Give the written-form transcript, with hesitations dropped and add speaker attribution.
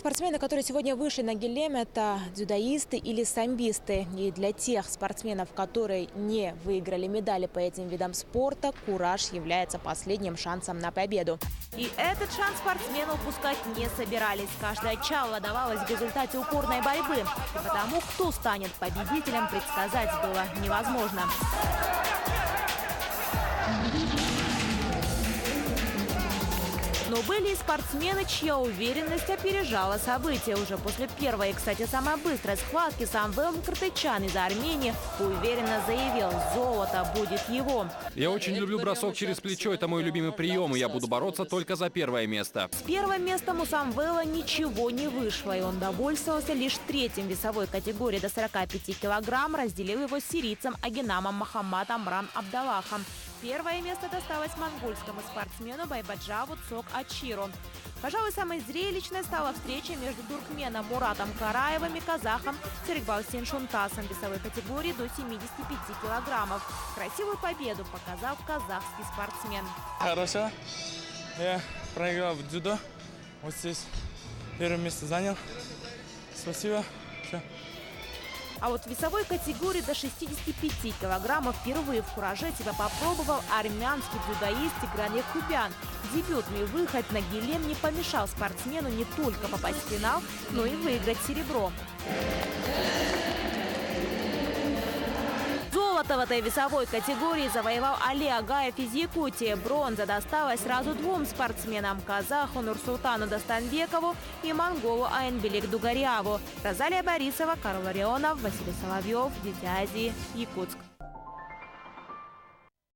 Speaker 1: Спортсмены, которые сегодня вышли на Гилем, это дзюдоисты или самбисты. И для тех спортсменов, которые не выиграли медали по этим видам спорта, кураж является последним шансом на победу. И этот шанс спортсмены упускать не собирались. Каждая чалва давалась в результате упорной борьбы. И потому, кто станет победителем, предсказать было невозможно. Но были и спортсмены, чья уверенность опережала события. Уже после первой, кстати, самой быстрой схватки Самвел Мкртычан из Армении уверенно заявил: золото будет его.
Speaker 2: Я очень люблю бросок через плечо, это мой любимый прием, и я буду бороться только за первое место.
Speaker 1: С первым местом у Самвела ничего не вышло, и он довольствовался лишь третьим весовой категории до 45 килограмм, разделил его с сирийцем Агинамом Мохаммад Амран Абдаллахом. Первое место досталось монгольскому спортсмену Байбаджаву Цок Ачиру. Пожалуй, самой зрелищной стала встреча между туркменом Муратом Караевым и казахом Серикбалсин Шунтасом в весовой категории до 75 килограммов. Красивую победу показал казахский спортсмен.
Speaker 3: Хорошо. Я проиграл в дзюдо. Вот здесь первое место занял. Спасибо. Все.
Speaker 1: А вот в весовой категории до 65 килограммов впервые в кураже себя попробовал армянский дзюдоист Тигран Кубян. Дебютный выход на Гилем не помешал спортсмену не только попасть в финал, но и выиграть серебро. Золото в этой весовой категории завоевал Али Агаев из Якутии. Бронза досталась сразу двум спортсменам – казаху Нурсултану Достанбекову и монголу Айнбелик Дугарияву. Розалия Борисова, Карл Ларионов, Василий Соловьев, Дети Азии, Якутск.